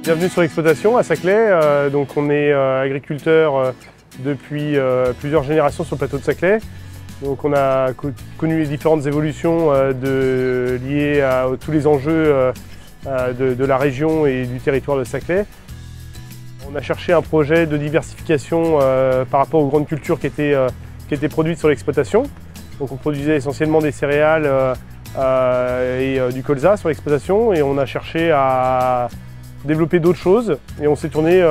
Bienvenue sur l'exploitation à Saclay. Donc on est agriculteur depuis plusieurs générations sur le plateau de Saclay. Donc on a connu les différentes évolutions liées à tous les enjeux de la région et du territoire de Saclay. On a cherché un projet de diversification par rapport aux grandes cultures qui étaient produites sur l'exploitation. Donc on produisait essentiellement des céréales et du colza sur l'exploitation, et on a cherché à développer d'autres choses, et on s'est tourné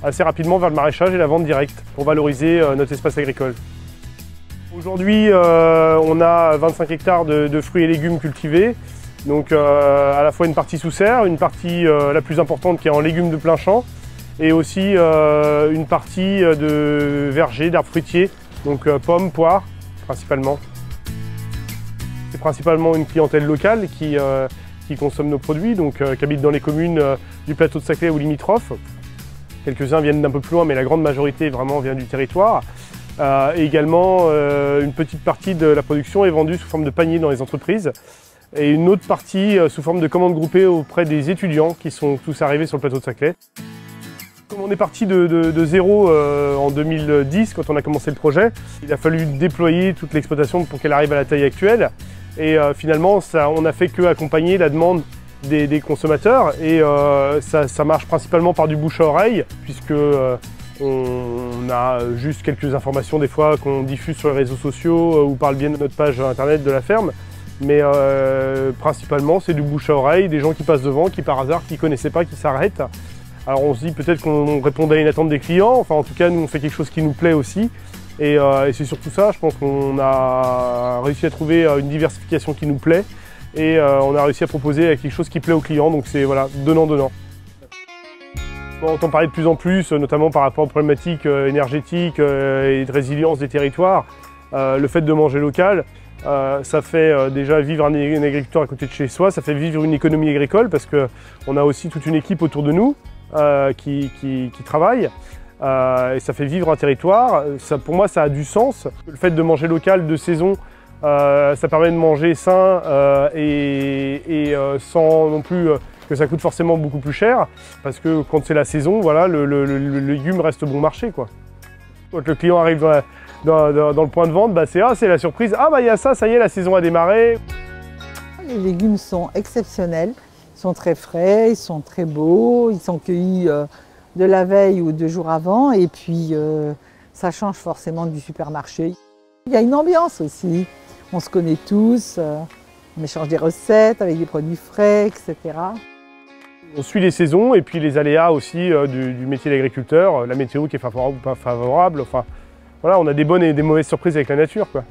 assez rapidement vers le maraîchage et la vente directe pour valoriser notre espace agricole. Aujourd'hui, on a 25 hectares de fruits et légumes cultivés, donc à la fois une partie sous serre, une partie la plus importante qui est en légumes de plein champ, et aussi une partie de vergers, d'arbres fruitiers, donc pommes, poires principalement. C'est principalement une clientèle locale qui consomme nos produits, donc qui habite dans les communes du plateau de Saclay ou limitrophes. Quelques-uns viennent d'un peu plus loin, mais la grande majorité vraiment vient du territoire. Et également, une petite partie de la production est vendue sous forme de panier dans les entreprises, et une autre partie sous forme de commandes groupées auprès des étudiants qui sont tous arrivés sur le plateau de Saclay. Comme on est parti de zéro en 2010, quand on a commencé le projet, il a fallu déployer toute l'exploitation pour qu'elle arrive à la taille actuelle. Et finalement, on n'a fait qu'accompagner la demande des consommateurs, et ça marche principalement par du bouche à oreille, puisque on a juste quelques informations des fois qu'on diffuse sur les réseaux sociaux ou par le biais de notre page internet de la ferme. Mais principalement, c'est du bouche à oreille, des gens qui passent devant, qui par hasard, qui ne connaissaient pas, qui s'arrêtent. Alors on se dit peut-être qu'on répondait à une attente des clients, enfin en tout cas nous on fait quelque chose qui nous plaît aussi. Et c'est surtout ça, je pense qu'on a réussi à trouver une diversification qui nous plaît, et on a réussi à proposer quelque chose qui plaît aux clients, donc c'est voilà, donnant-donnant. On entend parler de plus en plus, notamment par rapport aux problématiques énergétiques et de résilience des territoires. Le fait de manger local, ça fait déjà vivre un agriculteur à côté de chez soi, ça fait vivre une économie agricole, parce qu'on a aussi toute une équipe autour de nous qui travaille. Et ça fait vivre un territoire. Pour moi, ça a du sens. Le fait de manger local de saison, ça permet de manger sain et sans non plus que ça coûte forcément beaucoup plus cher, parce que quand c'est la saison, voilà, le légume reste bon marché, quoi. Quand le client arrive dans le point de vente, bah, c'est la surprise. Ah bah il y a ça y est, la saison a démarré. Les légumes sont exceptionnels, ils sont très frais, ils sont très beaux, ils sont cueillis de la veille ou 2 jours avant, et puis ça change forcément du supermarché. Il y a une ambiance aussi, on se connaît tous, on échange des recettes avec des produits frais, etc. On suit les saisons et puis les aléas aussi du métier d'agriculteur, la météo qui est favorable ou pas favorable, enfin voilà, on a des bonnes et des mauvaises surprises avec la nature, quoi.